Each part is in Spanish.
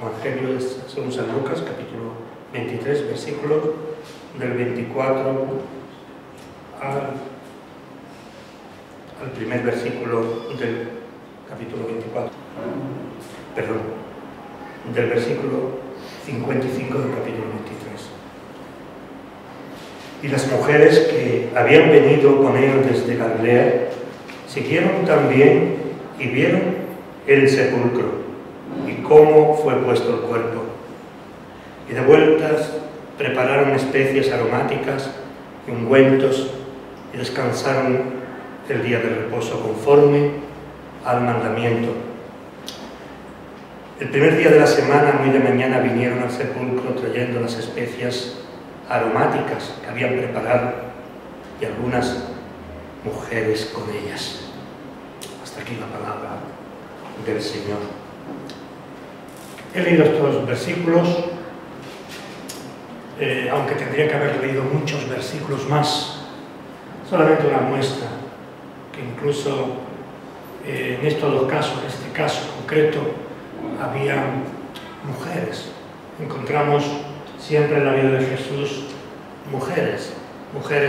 Evangelio según San Lucas, capítulo 23, versículos del 24 al primer versículo del capítulo 24. Perdón, del versículo 55 del capítulo 23. Y las mujeres que habían venido con él desde Galilea siguieron también y vieron el sepulcro y cómo fue puesto el cuerpo. Y de vueltas prepararon especias aromáticas y ungüentos y descansaron el día de reposo conforme al mandamiento. El primer día de la semana, muy de mañana, vinieron al sepulcro trayendo las especias aromáticas que habían preparado y algunas mujeres con ellas. Hasta aquí la palabra del Señor. He leído estos versículos, aunque tendría que haber leído muchos versículos más, solamente una muestra, que incluso en estos dos casos, en este caso concreto, había mujeres. Encontramos siempre en la vida de Jesús mujeres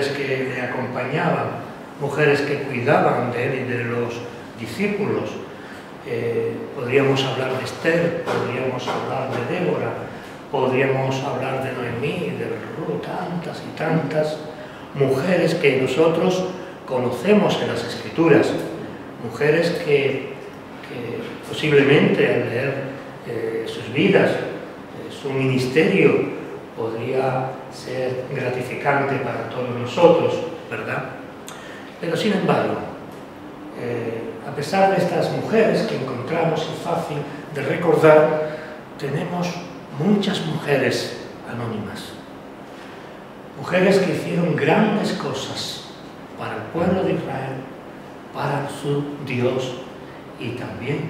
que le acompañaban, mujeres que cuidaban de él y de los discípulos. Podríamos hablar de Esther, podríamos hablar de Débora, podríamos hablar de Noemí, de Ruth, tantas y tantas mujeres que nosotros conocemos en las Escrituras, mujeres que posiblemente al leer sus vidas, su ministerio, podría ser gratificante para todos nosotros, ¿verdad? Pero sin embargo, a pesar de estas mujeres que encontramos y fácil de recordar, tenemos muchas mujeres anónimas. Mujeres que hicieron grandes cosas para el pueblo de Israel, para su Dios y también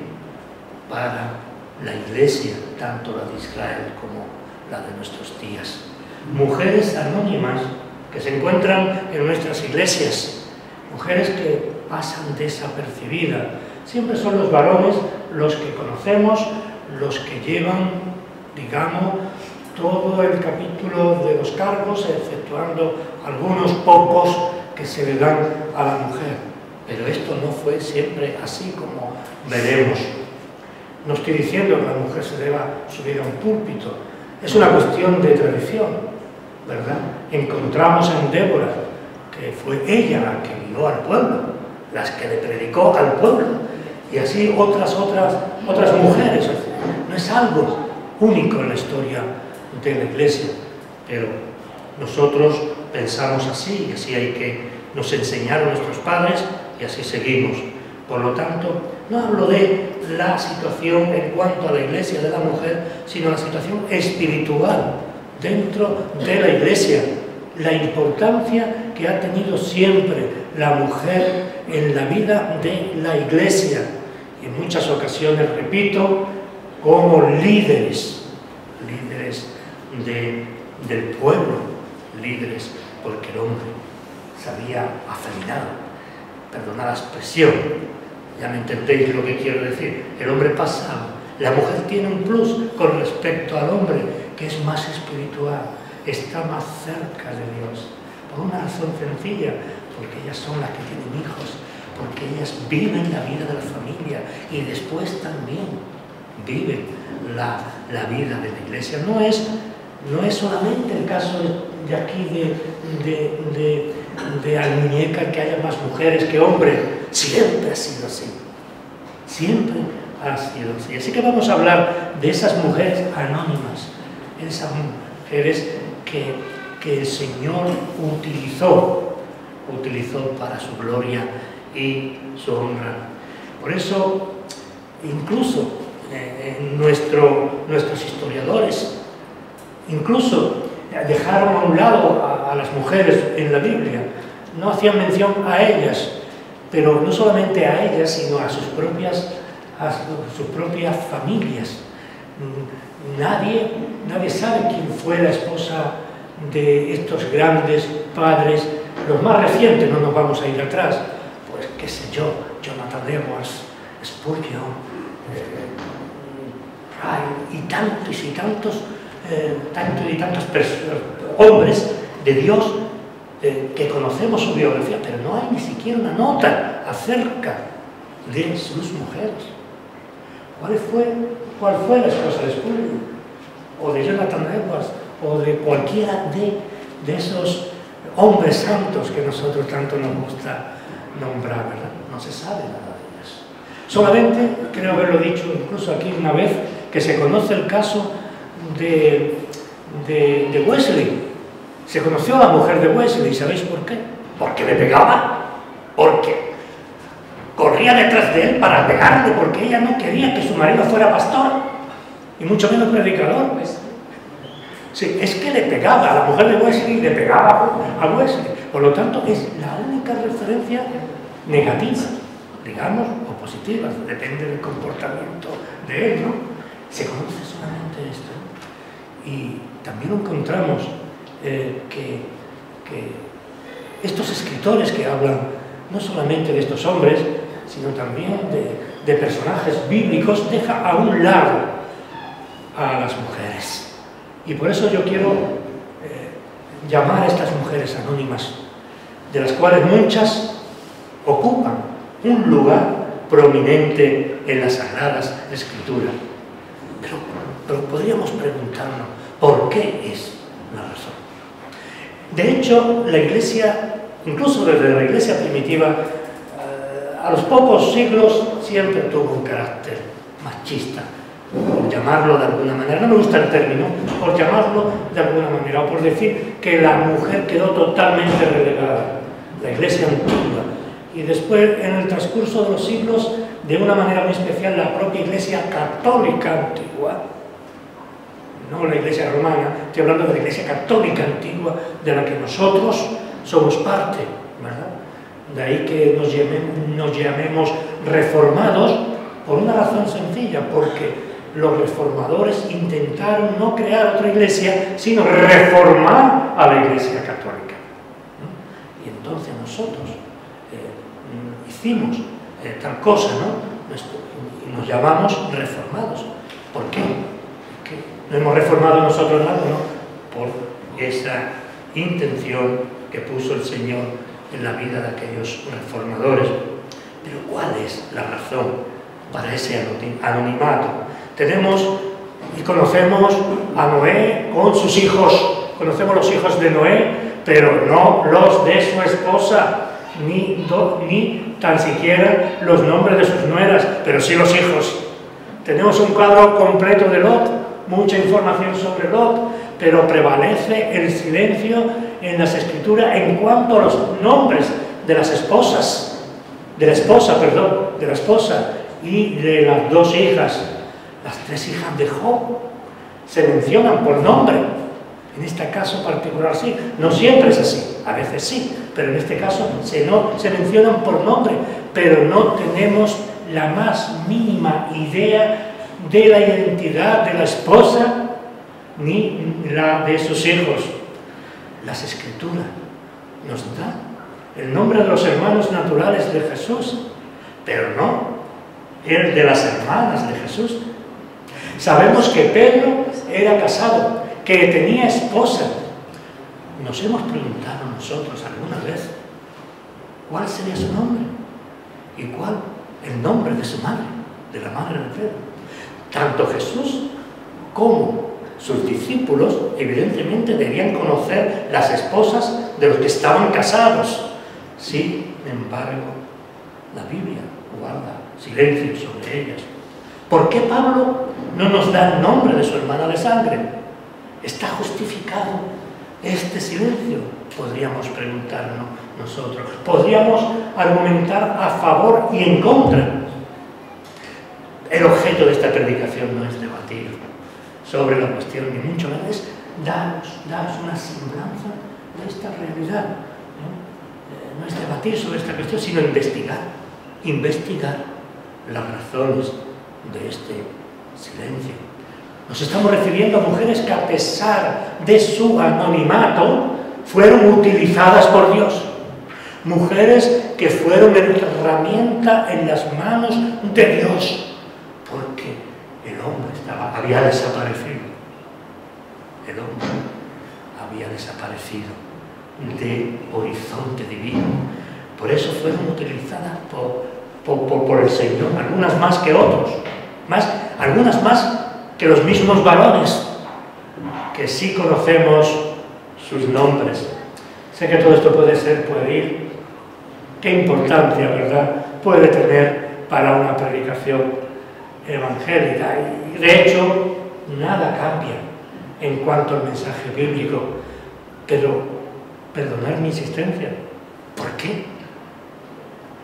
para la Iglesia, tanto la de Israel como la de nuestros días. Mujeres anónimas que se encuentran en nuestras iglesias, mujeres que pasan desapercibidas. Siempre son los varones los que conocemos, los que llevan, digamos, todo el capítulo de los cargos, exceptuando algunos pocos que se le dan a la mujer. Pero esto no fue siempre así, como veremos. No estoy diciendo que la mujer se deba subir a un púlpito, es una cuestión de tradición, ¿verdad? Encontramos en Débora que fue ella la que guió al pueblo, las que le predicó al pueblo, y así otras mujeres. No es algo único en la historia de la Iglesia, pero nosotros pensamos así, y así nos enseñaron nuestros padres, y así seguimos. Por lo tanto, no hablo de la situación en cuanto a la Iglesia de la mujer, sino la situación espiritual dentro de la Iglesia, la importancia que ha tenido siempre la mujer en la vida de la Iglesia, y en muchas ocasiones, repito, como líderes del pueblo, líderes, porque el hombre se había afeminado. Perdonad la expresión, ya me entendéis lo que quiero decir. El hombre pasaba, la mujer tiene un plus con respecto al hombre, que es más espiritual, está más cerca de Dios, por una razón sencilla, porque ellas son las que tienen hijos, porque ellas viven la vida de la familia y después también viven la vida de la Iglesia. No es solamente el caso de aquí de Almuñeca, que haya más mujeres que hombres. Siempre ha sido así, siempre ha sido así. Así que vamos a hablar de esas mujeres anónimas, esas mujeres que el Señor utilizó para su gloria y su honra. Por eso, incluso nuestros historiadores incluso dejaron a un lado a las mujeres en la Biblia, no hacían mención a ellas, pero no solamente a ellas, sino a sus propias familias. Nadie sabe quién fue la esposa de estos grandes padres, los más recientes, no nos vamos a ir atrás, pues qué sé yo, Jonathan Edwards, Spurgeon, Hay tantos hombres de Dios que conocemos su biografía, pero no hay ni siquiera una nota acerca de sus mujeres. ¿Cuál fue la esposa de Spurgeon? O de Jonathan Edwards, o de cualquiera de esos hombres santos que nosotros tanto nos gusta nombrar, ¿verdad? No se sabe nada de ellos. Solamente, creo haberlo dicho incluso aquí una vez, que se conoce el caso de Wesley. Se conoció a la mujer de Wesley, ¿sabéis por qué? Porque le pegaba, porque corría detrás de él para pegarle, porque ella no quería que su marido fuera pastor, y mucho menos predicador. Sí, es que le pegaba, a la mujer de Wesley le pegaba a Wesley. Por lo tanto, es la única referencia negativa, digamos, o positiva, depende del comportamiento de él, ¿no? Se conoce solamente esto. Y también encontramos que estos escritores que hablan no solamente de estos hombres, sino también de personajes bíblicos, deja a un lado a las mujeres. Y por eso yo quiero llamar a estas mujeres anónimas, de las cuales muchas ocupan un lugar prominente en las Sagradas Escrituras. Pero podríamos preguntarnos, ¿por qué es la razón? De hecho, la Iglesia, incluso desde la Iglesia primitiva, a los pocos siglos siempre tuvo un carácter machista, por llamarlo de alguna manera. No me gusta el término, por llamarlo de alguna manera, o por decir que la mujer quedó totalmente relegada. La Iglesia antigua, y después, en el transcurso de los siglos, de una manera muy especial, la propia Iglesia católica antigua, no la Iglesia romana, estoy hablando de la Iglesia católica antigua, de la que nosotros somos parte, ¿verdad? De ahí que nos llamemos reformados, por una razón sencilla, porque los reformadores intentaron no crear otra iglesia, sino reformar a la Iglesia católica, ¿no? Y entonces nosotros hicimos tal cosa, ¿no? Y nos llamamos reformados. ¿Por qué? Porque no hemos reformado nosotros nada, ¿no? Por esa intención que puso el Señor en la vida de aquellos reformadores. Pero ¿cuál es la razón para ese anonimato? Tenemos y conocemos a Noé con sus hijos, conocemos los hijos de Noé, pero no los de su esposa, ni tan siquiera los nombres de sus nueras, pero sí los hijos. Tenemos un cuadro completo de Lot, mucha información sobre Lot, pero prevalece el silencio en las Escrituras en cuanto a los nombres de las esposas, de la esposa y de las dos hijas. Las tres hijas de Job se mencionan por nombre. En este caso particular sí, no siempre es así, a veces sí, pero en este caso se mencionan por nombre, pero no tenemos la más mínima idea de la identidad de la esposa ni la de sus hijos. Las Escrituras nos dan el nombre de los hermanos naturales de Jesús, pero no el de las hermanas de Jesús. Sabemos que Pedro era casado, que tenía esposa. Nos hemos preguntado nosotros alguna vez cuál sería su nombre y cuál el nombre de su madre, de la madre de Pedro. Tanto Jesús como sus discípulos evidentemente debían conocer las esposas de los que estaban casados. Sin embargo, la Biblia guarda silencio sobre ellas. ¿Por qué Pablo no nos da el nombre de su hermana de sangre? ¿Está justificado este silencio? Podríamos preguntarnos nosotros. Podríamos argumentar a favor y en contra. El objeto de esta predicación no es debatir sobre la cuestión, ni mucho menos, es daros una semblanza de esta realidad. No es debatir sobre esta cuestión, sino investigar las razones de este silencio. Nos estamos refiriendo a mujeres que, a pesar de su anonimato, fueron utilizadas por Dios. Mujeres que fueron herramienta en las manos de Dios, porque el hombre estaba había desaparecido. El hombre había desaparecido del horizonte divino. Por eso fueron utilizadas por el Señor, algunas más que otros, algunas más que los mismos varones, que sí conocemos sus nombres. Sé que todo esto puede ser pueril. Qué importancia, ¿verdad?, puede tener para una predicación evangélica. Y de hecho, nada cambia en cuanto al mensaje bíblico. Pero, perdonad mi insistencia, ¿por qué?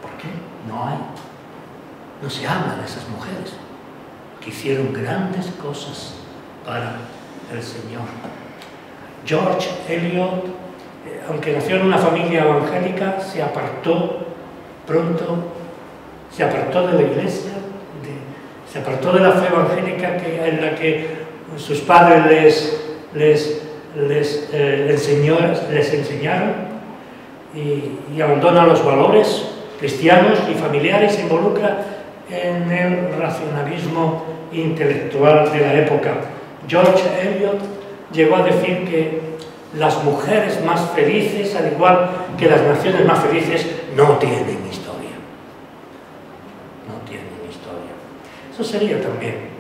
¿Por qué no se habla de esas mujeres que hicieron grandes cosas para el Señor? George Eliot, aunque nació en una familia evangélica, se apartó pronto, se apartó de la iglesia, se apartó de la fe evangélica en la que sus padres les enseñaron, y abandona los valores cristianos y familiares, se involucra en el racionalismo intelectual de la época. George Eliot llegó a decir que las mujeres más felices, al igual que las naciones más felices, no tienen historia. No tienen historia. Eso sería también,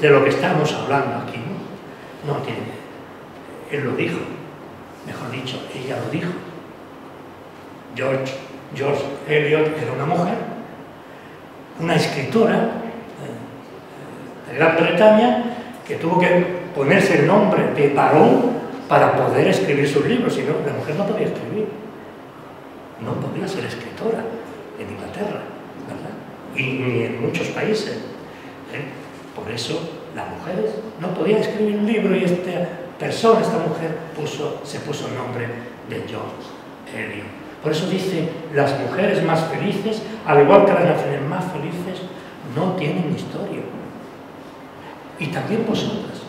de lo que estamos hablando aquí, ¿no? No tiene. Él lo dijo, mejor dicho, ella lo dijo. George Eliot era una mujer, una escritora de Gran Bretaña, que tuvo que ponerse el nombre de varón para poder escribir sus libros, si no, la mujer no podía escribir, no podía ser escritora en Inglaterra, ¿verdad? Y ni en muchos países, ¿eh? Por eso las mujeres no podían escribir un libro, y esta mujer se puso el nombre de George Eliot. Por eso dice, las mujeres más felices, al igual que las naciones más felices, no tienen historia. Y también vosotras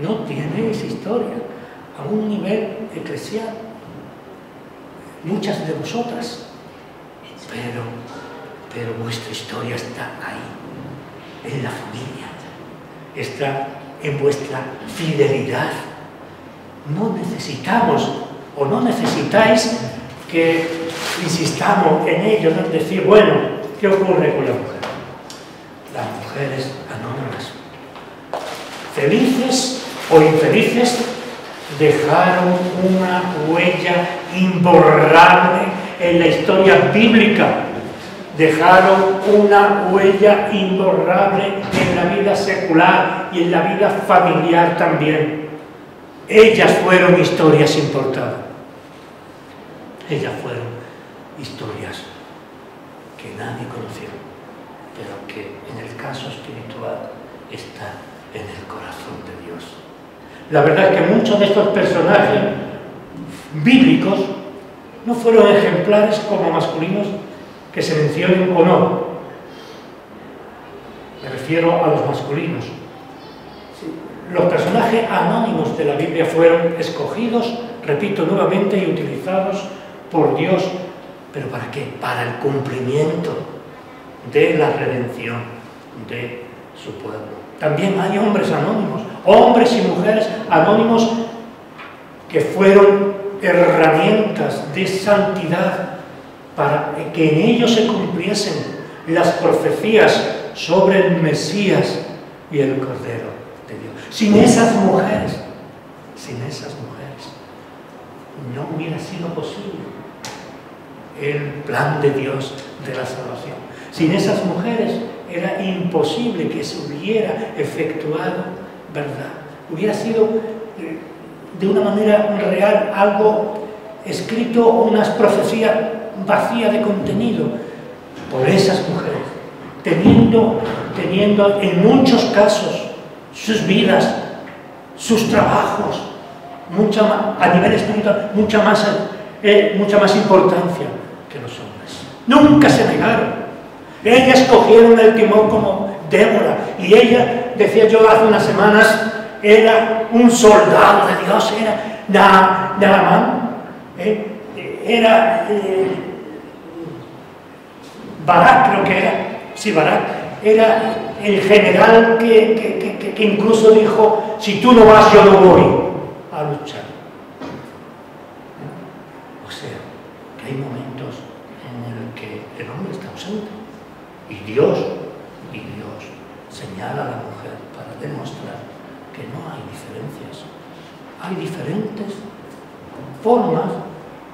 no tenéis historia a un nivel eclesial. Muchas de vosotras, pero vuestra historia está ahí, en la familia, está en vuestra fidelidad. No necesitamos, o no necesitáis, que insistamos en ello, ¿no? Decir, bueno, ¿qué ocurre con la mujer? Las mujeres anónimas, felices o infelices, dejaron una huella imborrable en la historia bíblica, dejaron una huella imborrable en la vida secular y en la vida familiar también. Ellas fueron historias importadas. Ellas fueron historias que nadie conoció, pero que en el caso espiritual está en el corazón de Dios. La verdad es que muchos de estos personajes bíblicos no fueron ejemplares como masculinos que se mencionen o no. Me refiero a los masculinos. Los personajes anónimos de la Biblia fueron escogidos, repito nuevamente, y utilizados por Dios. ¿Pero para qué? Para el cumplimiento de la redención de su pueblo. También hay hombres anónimos, hombres y mujeres anónimos que fueron herramientas de santidad para que en ellos se cumpliesen las profecías sobre el Mesías y el Cordero de Dios. Sin esas mujeres, no hubiera sido posible el plan de Dios de la salvación. Sin esas mujeres era imposible que se hubiera efectuado, ¿verdad? Hubiera sido de una manera real algo escrito, unas profecías vacías de contenido. Por esas mujeres, teniendo en muchos casos sus vidas, sus trabajos, a nivel espiritual, mucha más importancia que los hombres. Nunca se negaron. Ellas cogieron el timón como Débora, y ella, decía yo hace unas semanas, era un soldado de Dios, era Naamán, era Barak creo que era, sí, Barak, era el general que incluso dijo, si tú no vas, yo no voy a luchar. O sea, que hay momentos en el que el hombre está ausente y Dios señala a la mujer para demostrar que no hay diferencias. Hay diferentes formas,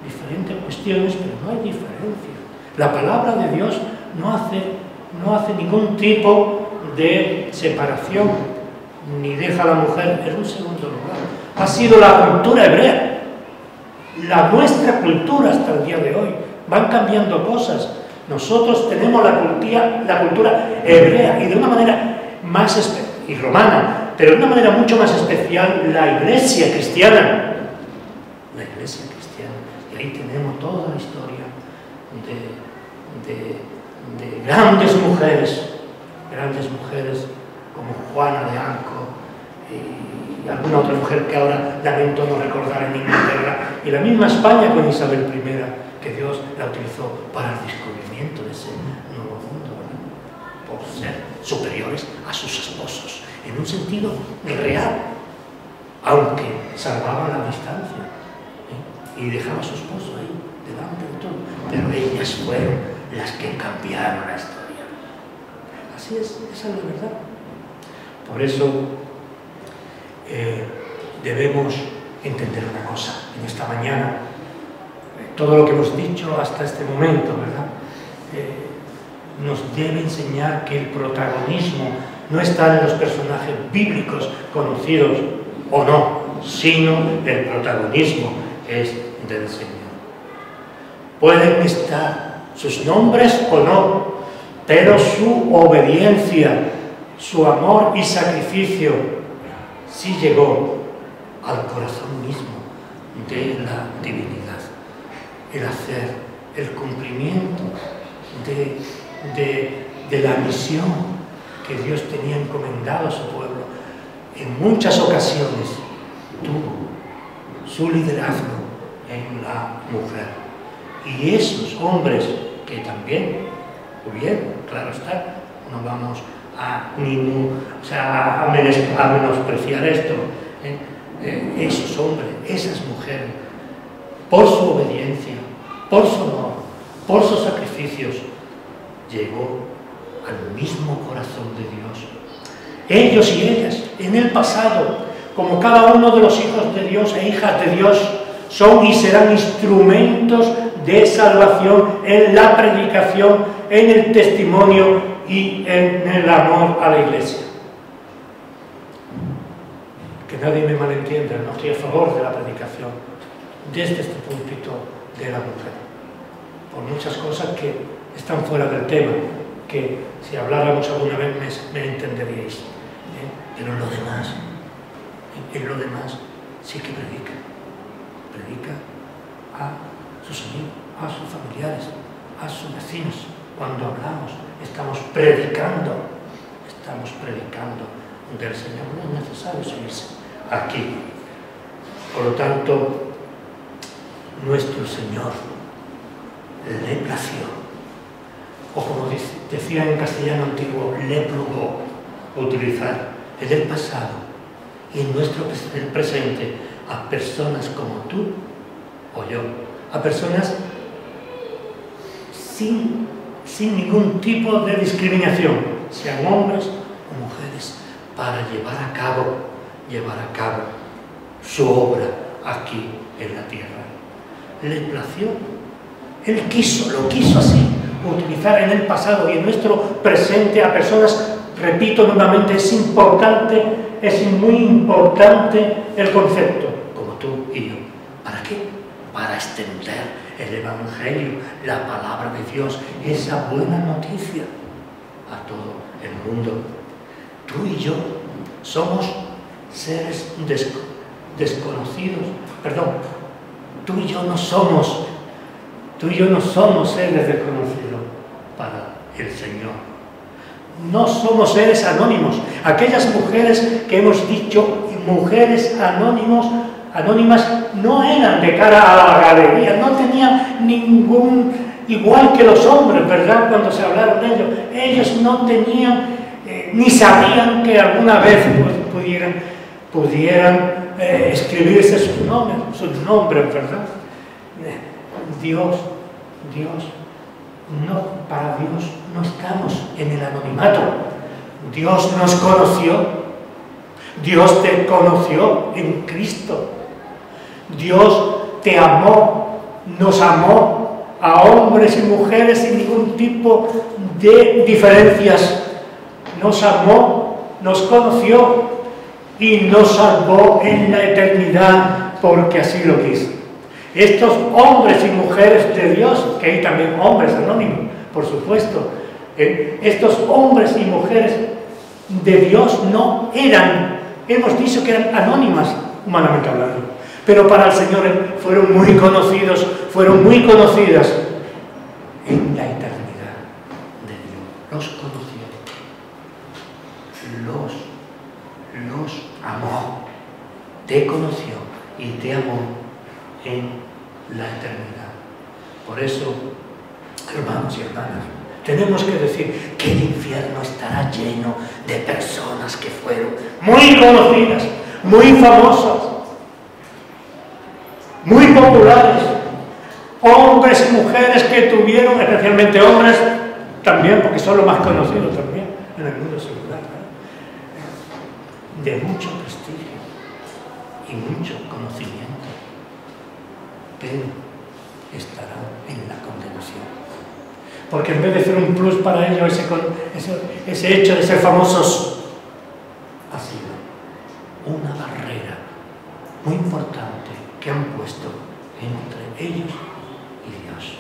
diferentes cuestiones, pero no hay diferencia. La palabra de Dios no hace ningún tipo de separación, ni deja a la mujer en un segundo lugar. Ha sido la cultura hebrea, la nuestra cultura hasta el día de hoy. Van cambiando cosas. Nosotros tenemos la cultura hebrea y de una manera más y romana, pero de una manera mucho más especial la iglesia cristiana. La iglesia cristiana. Y ahí tenemos toda la historia de grandes mujeres como Juana de Arco y alguna otra mujer que ahora lamento no recordar en Inglaterra, y la misma España con Isabel I, que Dios la utilizó para el descubrimiento de ese nuevo mundo, ¿verdad? Por ser superiores a sus esposos, en un sentido real, aunque salvaban la distancia, y dejaba a su esposo ahí, delante de todo, pero ellas fueron las que cambiaron la historia. Así es, esa es la verdad. Por eso debemos entender una cosa en esta mañana. Todo lo que hemos dicho hasta este momento, ¿verdad? Nos debe enseñar que el protagonismo no está en los personajes bíblicos conocidos o no, sino el protagonismo es del Señor. Pueden estar sus nombres o no, pero su obediencia, su amor y sacrificio sí llegó al corazón mismo de la divinidad. El hacer, el cumplimiento de la misión que Dios tenía encomendado a su pueblo. En muchas ocasiones tuvo su liderazgo en la mujer. Y esos hombres que también hubieron, claro está, no vamos a menospreciar esto, esos hombres, esas mujeres, por su obediencia, por su amor, por sus sacrificios, llegó al mismo corazón de Dios. Ellos y ellas, en el pasado, como cada uno de los hijos de Dios e hijas de Dios, son y serán instrumentos de salvación en la predicación, en el testimonio y en el amor a la iglesia. Que nadie me malentienda, no estoy a favor de la predicación desde este púlpito de la mujer, por muchas cosas que están fuera del tema, que si habláramos alguna vez me entenderíais, pero en lo demás sí que predica a sus amigos, a sus familiares, a sus vecinos. Cuando hablamos estamos predicando del Señor. No es necesario seguirse aquí. Por lo tanto, nuestro Señor le plació, o como decía en castellano antiguo, le plugó utilizar en el pasado y en nuestro presente a personas como tú o yo, a personas sin ningún tipo de discriminación, sean hombres o mujeres, para llevar a cabo su obra aquí en la tierra. Le plació, Él lo quiso así, utilizar en el pasado y en nuestro presente a personas, repito nuevamente, es muy importante el concepto, como tú y yo. ¿Para qué? Para extender el Evangelio, la palabra de Dios, esa buena noticia a todo el mundo. Tú y yo somos seres desconocidos, perdón, tú y yo no somos seres desconocidos para el Señor. No somos seres anónimos. Aquellas mujeres que hemos dicho, mujeres anónimas, no eran de cara a la galería, no tenían igual que los hombres, ¿verdad? Cuando se hablaron de ellos, ellos no tenían, ni sabían que alguna vez pudieran escribirse sus nombres, ¿verdad? Dios, para Dios no estamos en el anonimato. Dios nos conoció, Dios te conoció en Cristo. Dios te amó, nos amó a hombres y mujeres sin ningún tipo de diferencias. Nos amó, nos conoció y nos salvó en la eternidad porque así lo quiso. Estos hombres y mujeres de Dios, que hay también hombres anónimos, por supuesto, estos hombres y mujeres de Dios no eran, hemos dicho que eran anónimas, humanamente hablando, pero para el Señor fueron muy conocidas en la eternidad de Dios. Los conoció, los amó, te conoció y te amó en la eternidad. Por eso, hermanos y hermanas, tenemos que decir que el infierno estará lleno de personas que fueron muy conocidas, muy famosas, muy populares, hombres y mujeres que tuvieron, especialmente hombres también, porque son los más conocidos también en el mundo secular, de mucho prestigio y mucho conocimiento, pero estarán en la condenación. Porque en vez de ser un plus para ellos, ese hecho de ser famosos ha sido una barrera muy importante que han puesto entre ellos y Dios.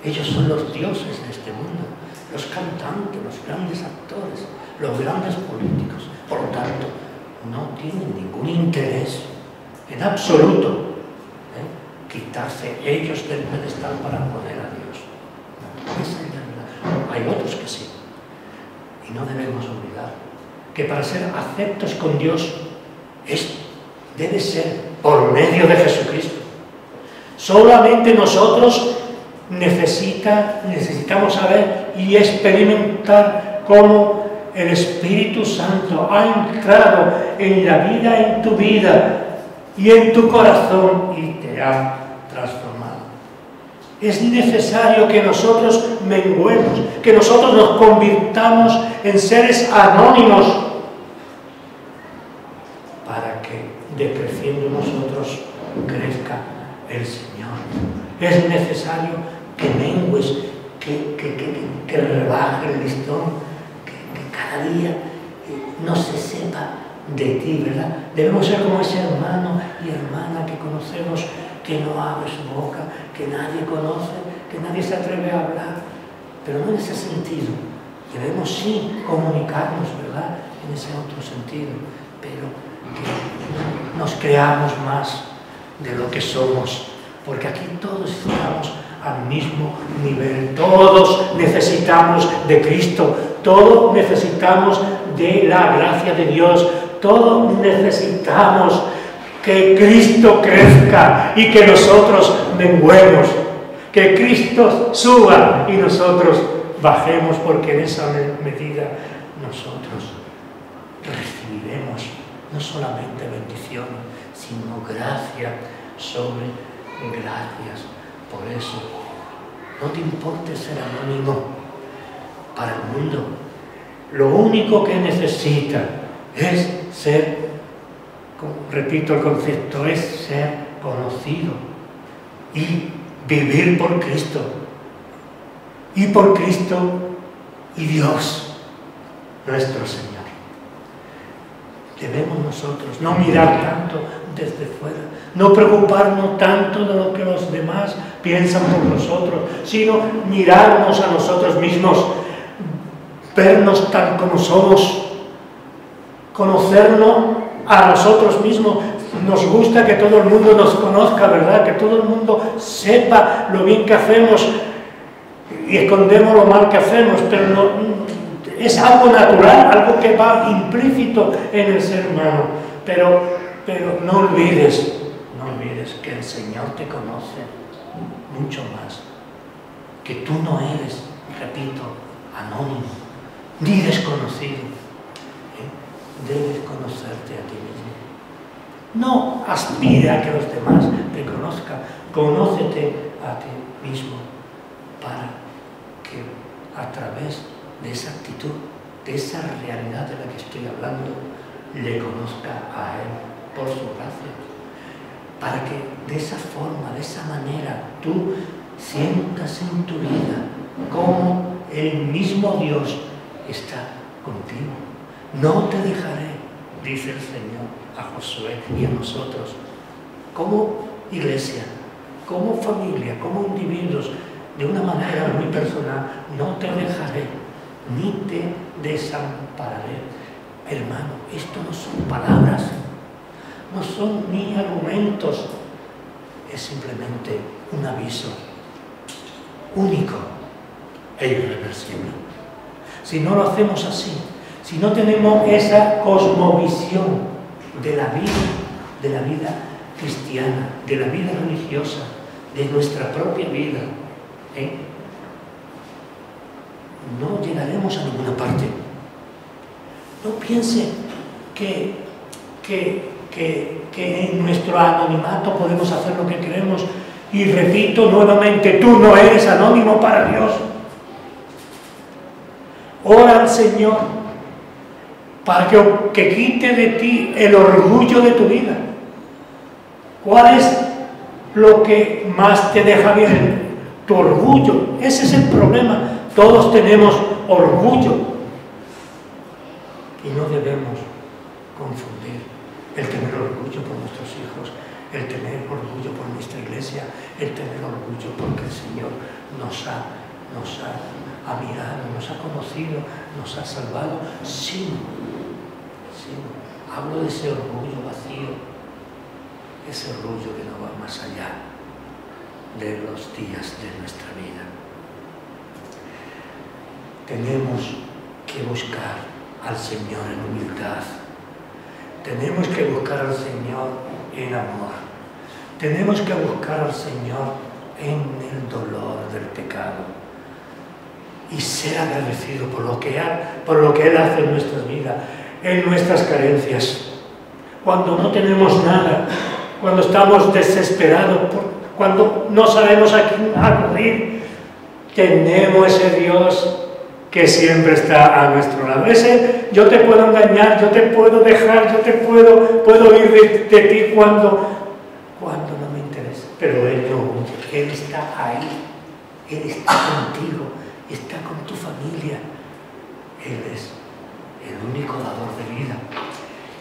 Ellos son los dioses de este mundo, los cantantes, los grandes actores, los grandes políticos. Por lo tanto, no tienen ningún interés en absoluto quitarse ellos del pedestal para poner a Dios. Esa es la verdad. Hay otros que sí. Y no debemos olvidar que para ser aceptos con Dios debe ser por medio de Jesucristo. Solamente nosotros necesitamos saber y experimentar cómo el Espíritu Santo ha entrado en la vida, en tu vida y en tu corazón y te ha transformado. Es necesario que nosotros menguemos, que nosotros nos convirtamos en seres anónimos para que decreciendo nosotros crezca el Señor. Es necesario que mengues, que rebaje el listón, que cada día no se sepa de ti, ¿verdad? Debemos ser como ese hermano y hermana que conocemos, que no abre su boca, que nadie conoce, que nadie se atreve a hablar, pero no en ese sentido. Debemos sí comunicarnos, ¿verdad? En ese otro sentido, pero que nos creamos más de lo que somos, porque aquí todos estamos al mismo nivel, todos necesitamos de Cristo, todos necesitamos de la gracia de Dios, todos necesitamos que Cristo crezca y que nosotros menguemos, que Cristo suba y nosotros bajemos, porque en esa medida nosotros recibiremos no solamente bendiciones, sino gracia sobre gracias. Por eso, no te importe ser anónimo para el mundo. Lo único que necesita es ser, repito el concepto, es ser conocido y vivir por Cristo. Y por Cristo y Dios, nuestro Señor. Debemos nosotros no mirar tanto desde fuera, no preocuparnos tanto de lo que los demás piensan por nosotros, sino mirarnos a nosotros mismos, vernos tal como somos, conocernos a nosotros mismos. Nos gusta que todo el mundo nos conozca, ¿verdad? Que todo el mundo sepa lo bien que hacemos y escondemos lo mal que hacemos, pero no, es algo natural, algo que va implícito en el ser humano. Pero no olvides que el Señor te conoce mucho más que tú no eres, repito, anónimo, ni desconocido. Debes conocerte a ti mismo. No aspira a que los demás te conozcan, conócete a ti mismo para que a través de esa actitud, de esa realidad de la que estoy hablando, le conozca a Él por su gracia. Para que de esa forma, de esa manera, tú sientas en tu vida cómo el mismo Dios está contigo. No te dejaré, dice el Señor a Josué y a nosotros, como iglesia, como familia, como individuos, de una manera muy personal. No te dejaré, ni te desampararé. Hermano, esto no son palabras, no son ni argumentos, es simplemente un aviso único e irreversible. Si no lo hacemos así, si no tenemos esa cosmovisión de la vida cristiana, de la vida religiosa, de nuestra propia vida, no llegaremos a ninguna parte. No piense que en nuestro anonimato podemos hacer lo que queremos. Y repito nuevamente, tú no eres anónimo para Dios. Ora al Señor para que quite de ti el orgullo de tu vida. ¿Cuál es lo que más te deja bien? Tu orgullo. Ese es el problema. Todos tenemos orgullo. Y no debemos confundir el tener orgullo por nuestros hijos, el tener orgullo por nuestra iglesia, el tener orgullo porque el Señor nos ha mirado, nos ha conocido, nos ha salvado, sino, hablo de ese orgullo vacío, ese orgullo que no va más allá de los días de nuestra vida. Tenemos que buscar al Señor en humildad, tenemos que buscar al Señor en amor, tenemos que buscar al Señor en el dolor del pecado y ser agradecido por lo que Él hace en nuestras vidas, en nuestras carencias. Cuando no tenemos nada, cuando estamos desesperados, cuando no sabemos a quién acudir, tenemos ese Dios que siempre está a nuestro lado. Ese, yo te puedo engañar, yo te puedo dejar, yo te puedo ir de ti cuando no me interesa. Pero Él no huye, Él está ahí, Él está contigo, está con tu familia. Él es el único dador de vida.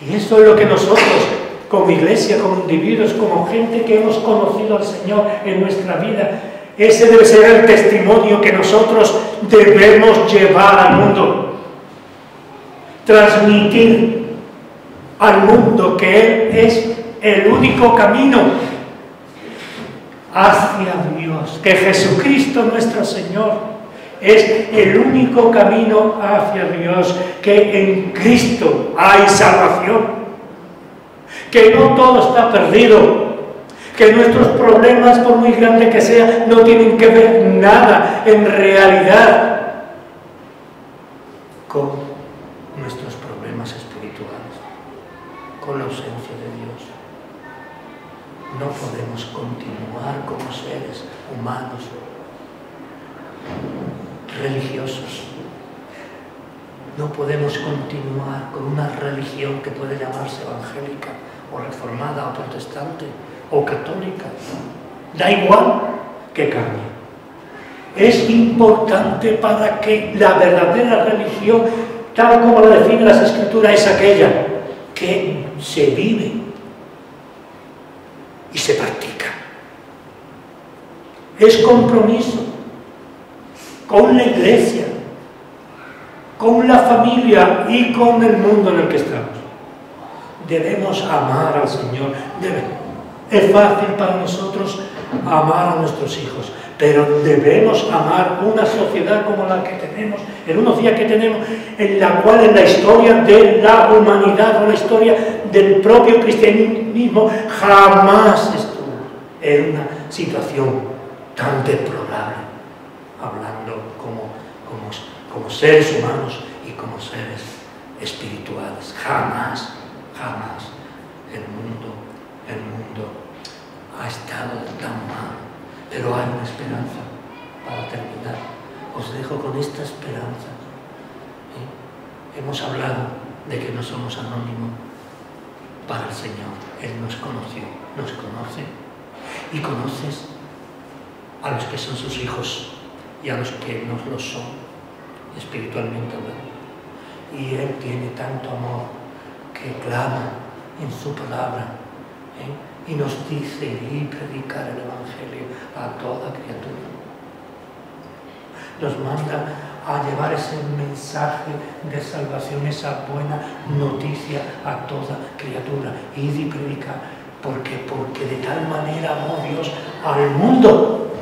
Y eso es lo que nosotros, como iglesia, como individuos, como gente que hemos conocido al Señor en nuestra vida, ese debe ser el testimonio que nosotros debemos llevar al mundo. Transmitir al mundo que Él es el único camino hacia Dios, que Jesucristo nuestro Señor es el único camino hacia Dios, que en Cristo hay salvación, que no todo está perdido, que nuestros problemas, por muy grandes que sean, no tienen que ver nada en realidad con nuestros problemas espirituales, con la ausencia de Dios. No podemos continuar como seres humanos religiosos. No podemos continuar con una religión que puede llamarse evangélica o reformada o protestante o católica, da igual que cambie. Es importante para que la verdadera religión, tal como la define las Escrituras, es aquella que se vive y se practica. Es compromiso con la iglesia, con la familia y con el mundo en el que estamos. Debemos amar al Señor. Es fácil para nosotros amar a nuestros hijos, pero debemos amar una sociedad como la que tenemos, en unos días que tenemos, en la cual en la historia de la humanidad o la historia del propio cristianismo jamás estuvo en una situación tan deplorable. hablando como seres humanos y como seres espirituales. Jamás, jamás el mundo ha estado tan mal, pero hay una esperanza. Para terminar, os dejo con esta esperanza. Hemos hablado de que no somos anónimos para el Señor. Él nos conoció, nos conoce, y conoces a los que son sus hijos y a los que no lo son, espiritualmente hablando. Y Él tiene tanto amor que clama en su palabra, y nos dice ir a predicar el Evangelio a toda criatura. Nos manda a llevar ese mensaje de salvación, esa buena noticia a toda criatura. Ir y predicar. Porque de tal manera amó Dios al mundo,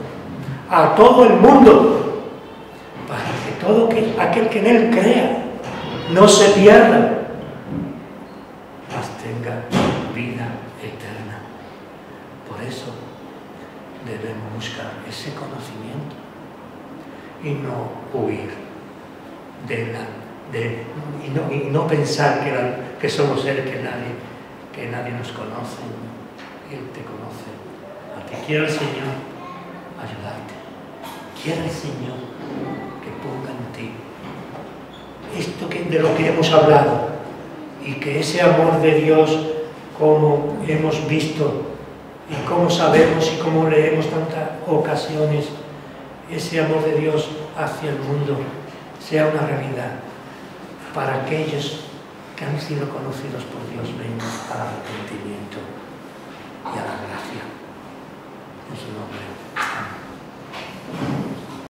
a todo el mundo, para que todo aquel que en Él crea no se pierda, mas tenga vida eterna. Por eso debemos buscar ese conocimiento y no huir y no pensar que somos seres que nadie nos conoce. Él te conoce a ti. Quiere el Señor ayudarte. Quiere el Señor que ponga en ti esto de lo que hemos hablado, y que ese amor de Dios, como hemos visto y como sabemos y como leemos tantas ocasiones, ese amor de Dios hacia el mundo sea una realidad para aquellos que han sido conocidos por Dios. Vengan al arrepentimiento y a la gracia. En su nombre. Amén.